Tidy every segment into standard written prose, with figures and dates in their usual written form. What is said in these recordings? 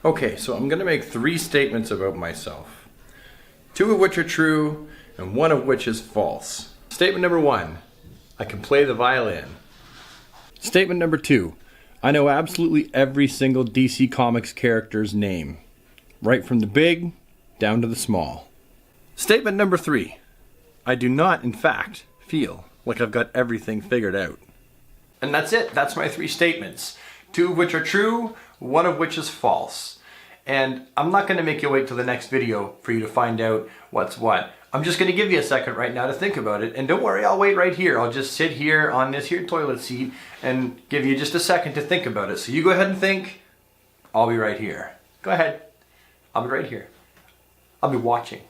Okay, so I'm gonna make 3 statements about myself. 2 of which are true, and 1 of which is false. Statement number 1, I can play the violin. Statement number 2, I know absolutely every single DC Comics character's name. Right from the big, down to the small. Statement number 3, I do not, in fact, feel like I've got everything figured out. And that's it, that's my 3 statements. 2 of which are true, 1 of which is false. And I'm not gonna make you wait till the next video for you to find out what's what. I'm just gonna give you a second right now to think about it, and don't worry, I'll wait right here. I'll just sit here on this here toilet seat and give you just a second to think about it. So you go ahead and think, I'll be right here. Go ahead, I'll be right here. I'll be watching.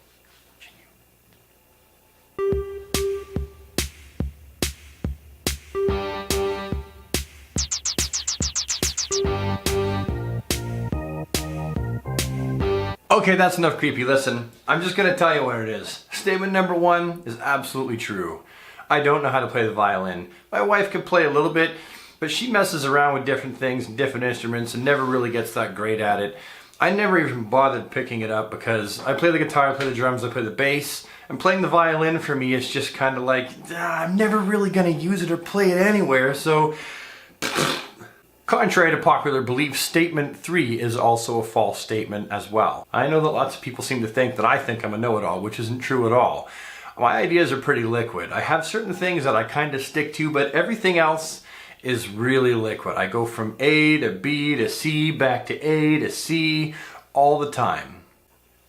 Okay, that's enough creepy. Listen, I'm just gonna tell you what it is. Statement number 1 is absolutely true. I don't know how to play the violin. My wife can play a little bit, but she messes around with different things and different instruments and never really gets that great at it. I never even bothered picking it up because I play the guitar, I play the drums, I play the bass, and playing the violin for me is just kind of like, I'm never really gonna use it or play it anywhere, so... Contrary to popular belief, statement 3 is also a false statement as well. I know that lots of people seem to think that I think I'm a know-it-all, which isn't true at all. My ideas are pretty liquid. I have certain things that I kind of stick to, but everything else is really liquid. I go from A to B to C, back to A to C, all the time.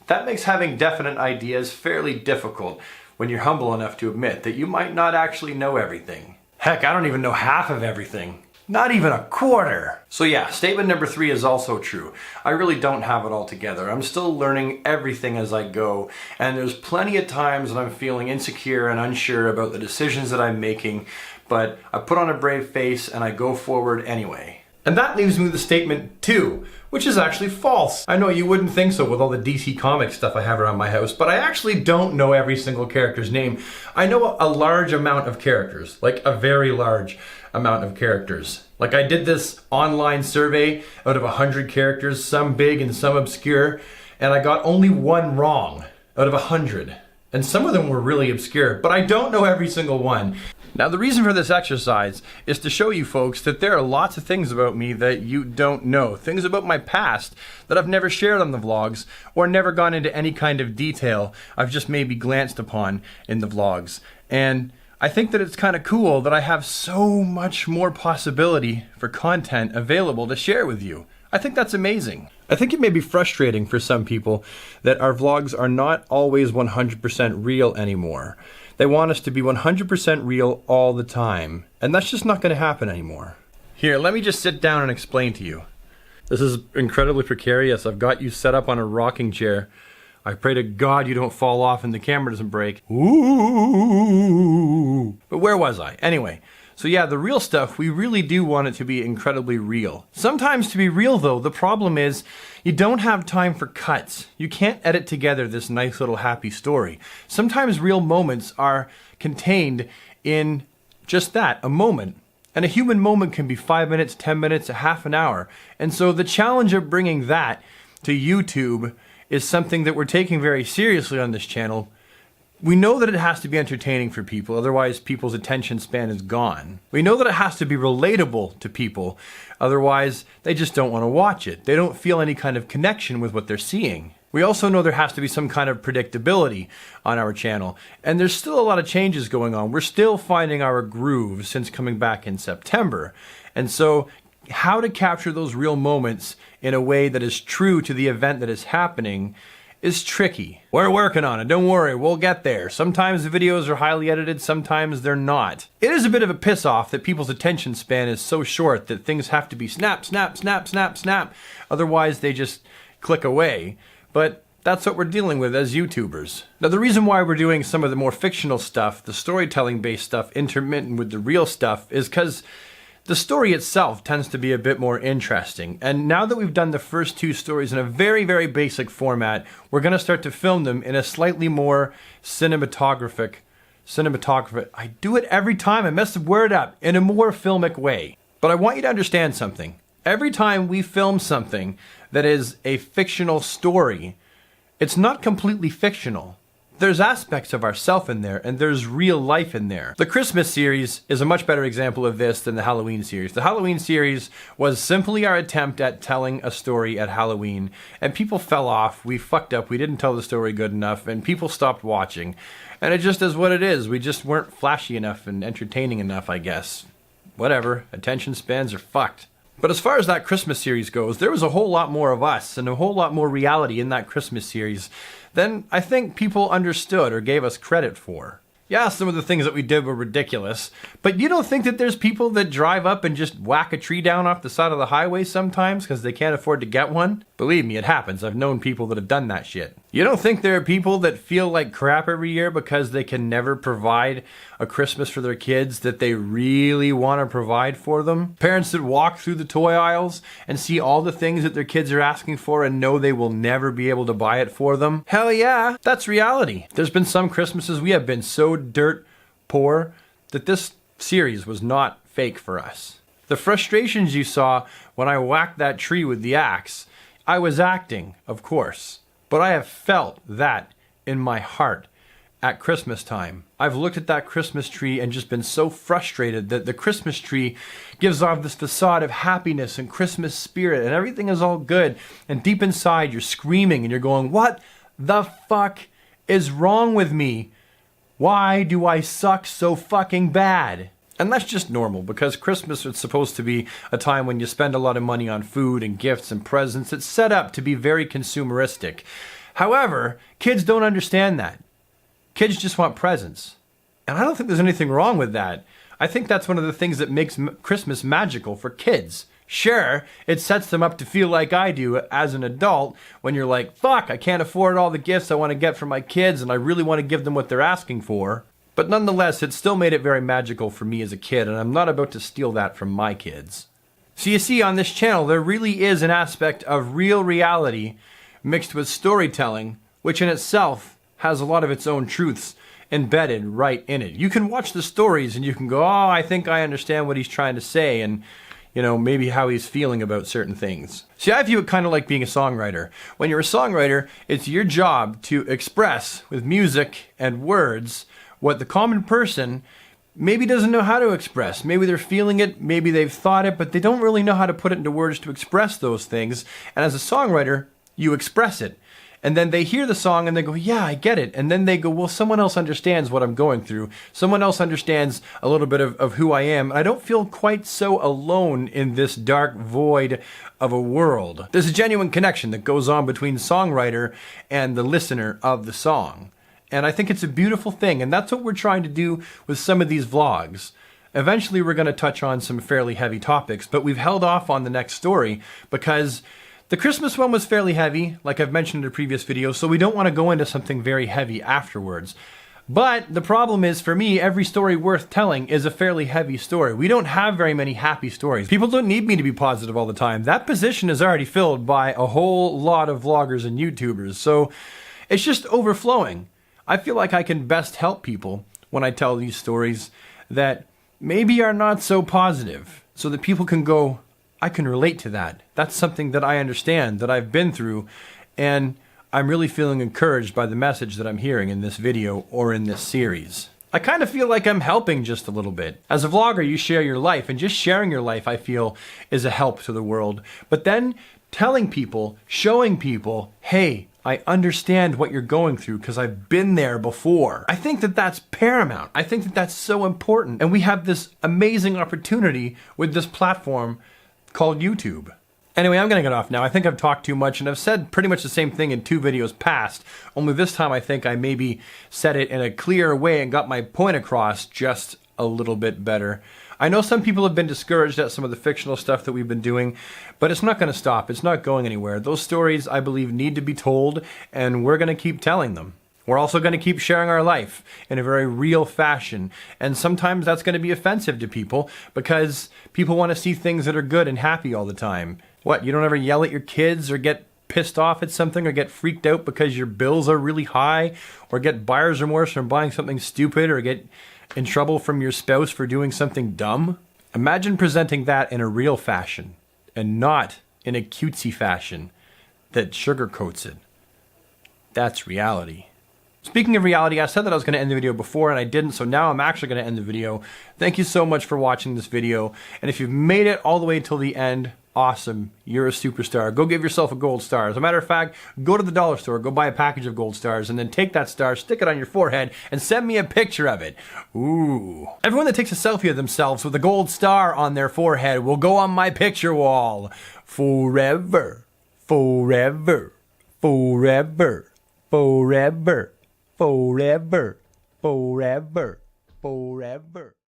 That makes having definite ideas fairly difficult when you're humble enough to admit that you might not actually know everything. Heck, I don't even know half of everything. Not even a quarter. So yeah, statement number 3 is also true. I really don't have it all together. I'm still learning everything as I go, and there's plenty of times that I'm feeling insecure and unsure about the decisions that I'm making, but I put on a brave face and I go forward anyway. And that leaves me with the statement 2, which is actually false. I know you wouldn't think so with all the DC Comics stuff I have around my house, but I actually don't know every single character's name. I know a large amount of characters, like a very large amount of characters. Like I did this online survey out of 100 characters, some big and some obscure, and I got only 1 wrong out of 100. And some of them were really obscure, but I don't know every single one. Now the reason for this exercise is to show you folks that there are lots of things about me that you don't know. Things about my past that I've never shared on the vlogs or never gone into any kind of detail. I've just maybe glanced upon in the vlogs. And I think that it's kind of cool that I have so much more possibility for content available to share with you. I think that's amazing. I think it may be frustrating for some people that our vlogs are not always 100% real anymore. They want us to be 100% real all the time, and that's just not going to happen anymore. Here, let me just sit down and explain to you. This is incredibly precarious. I've got you set up on a rocking chair. I pray to God you don't fall off and the camera doesn't break. Ooh. But where was I? Anyway, so yeah, the real stuff, we really do want it to be incredibly real. Sometimes to be real though, the problem is you don't have time for cuts. You can't edit together this nice little happy story. Sometimes real moments are contained in just that, a moment. And a human moment can be 5 minutes, 10 minutes, a half an hour. And so the challenge of bringing that to YouTube is something that we're taking very seriously on this channel. We know that it has to be entertaining for people, otherwise people's attention span is gone. We know that it has to be relatable to people, otherwise they just don't want to watch it. They don't feel any kind of connection with what they're seeing. We also know there has to be some kind of predictability on our channel, and there's still a lot of changes going on. We're still finding our groove since coming back in September. And so how to capture those real moments in a way that is true to the event that is happening is tricky. We're working on it, don't worry, we'll get there. Sometimes the videos are highly edited, sometimes they're not. It is a bit of a piss off that people's attention span is so short that things have to be snap, snap, snap, snap, snap, otherwise they just click away. But that's what we're dealing with as YouTubers. Now the reason why we're doing some of the more fictional stuff, the storytelling based stuff, intermittent with the real stuff, is because the story itself tends to be a bit more interesting. And now that we've done the first 2 stories in a very, very basic format, we're going to start to film them in a slightly more cinematographic, I do it every time, I mess the word up, in a more filmic way. But I want you to understand something. Every time we film something, that is a fictional story, it's not completely fictional. There's aspects of ourself in there, and there's real life in there. The Christmas series is a much better example of this than the Halloween series. The Halloween series was simply our attempt at telling a story at Halloween, and people fell off. We fucked up. We didn't tell the story good enough, and people stopped watching. And it just is what it is. We just weren't flashy enough and entertaining enough, I guess. Whatever. Attention spans are fucked. But as far as that Christmas series goes, there was a whole lot more of us and a whole lot more reality in that Christmas series than I think people understood or gave us credit for. Yeah, some of the things that we did were ridiculous, but you don't think that there's people that drive up and just whack a tree down off the side of the highway sometimes because they can't afford to get one? Believe me, it happens. I've known people that have done that shit. You don't think there are people that feel like crap every year because they can never provide a Christmas for their kids that they really want to provide for them? Parents that walk through the toy aisles and see all the things that their kids are asking for and know they will never be able to buy it for them? Hell yeah, that's reality. There's been some Christmases we have been so dirt poor that this series was not fake for us. The frustrations you saw when I whacked that tree with the axe, I was acting, of course, but I have felt that in my heart at Christmas time. I've looked at that Christmas tree and just been so frustrated that the Christmas tree gives off this facade of happiness and Christmas spirit and everything is all good, and deep inside you're screaming and you're going, what the fuck is wrong with me? Why do I suck so fucking bad? And that's just normal, because Christmas is supposed to be a time when you spend a lot of money on food and gifts and presents. It's set up to be very consumeristic. However, kids don't understand that. Kids just want presents. And I don't think there's anything wrong with that. I think that's one of the things that makes Christmas magical for kids. Sure, it sets them up to feel like I do as an adult when you're like, fuck, I can't afford all the gifts I want to get for my kids and I really want to give them what they're asking for. But nonetheless, it still made it very magical for me as a kid, and I'm not about to steal that from my kids. So you see, on this channel, there really is an aspect of real reality mixed with storytelling, which in itself has a lot of its own truths embedded right in it. You can watch the stories and you can go, oh, I think I understand what he's trying to say, and you know, maybe how he's feeling about certain things. See, I view it kind of like being a songwriter. When you're a songwriter, it's your job to express with music and words what the common person maybe doesn't know how to express. Maybe they're feeling it, maybe they've thought it, but they don't really know how to put it into words to express those things. And as a songwriter, you express it. And then they hear the song and they go, yeah, I get it. And then they go, well, someone else understands what I'm going through. Someone else understands a little bit of who I am. And I don't feel quite so alone in this dark void of a world. There's a genuine connection that goes on between songwriter and the listener of the song. And I think it's a beautiful thing. And that's what we're trying to do with some of these vlogs. Eventually, we're going to touch on some fairly heavy topics, but we've held off on the next story because the Christmas one was fairly heavy, like I've mentioned in a previous video, so we don't want to go into something very heavy afterwards. But the problem is, for me, every story worth telling is a fairly heavy story. We don't have very many happy stories. People don't need me to be positive all the time. That position is already filled by a whole lot of vloggers and YouTubers, so it's just overflowing. I feel like I can best help people when I tell these stories that maybe are not so positive, so that people can go, I can relate to that. That's something that I understand, that I've been through, and I'm really feeling encouraged by the message that I'm hearing in this video or in this series. I kind of feel like I'm helping just a little bit. As a vlogger, you share your life, and just sharing your life, I feel, is a help to the world. But then telling people, showing people, hey, I understand what you're going through because I've been there before. I think that that's paramount. I think that that's so important. And we have this amazing opportunity with this platform called YouTube. Anyway, I'm gonna get off now. I think I've talked too much, and I've said pretty much the same thing in 2 videos past, only this time I think I maybe said it in a clearer way and got my point across just a little bit better. I know some people have been discouraged at some of the fictional stuff that we've been doing, but it's not gonna stop. It's not going anywhere. Those stories, I believe, need to be told, and we're gonna keep telling them. We're also going to keep sharing our life in a very real fashion. And sometimes that's going to be offensive to people because people want to see things that are good and happy all the time. What, you don't ever yell at your kids or get pissed off at something or get freaked out because your bills are really high or get buyer's remorse from buying something stupid or get in trouble from your spouse for doing something dumb? Imagine presenting that in a real fashion and not in a cutesy fashion. that sugarcoats it. That's reality. Speaking of reality, I said that I was going to end the video before and I didn't, so now I'm actually going to end the video. Thank you so much for watching this video, and if you've made it all the way till the end, awesome. You're a superstar. Go give yourself a gold star. As a matter of fact, go to the dollar store, go buy a package of gold stars, and then take that star, stick it on your forehead, and send me a picture of it. Ooh. Everyone that takes a selfie of themselves with a gold star on their forehead will go on my picture wall. Forever. Forever. Forever. Forever. Forever. Forever. Forever.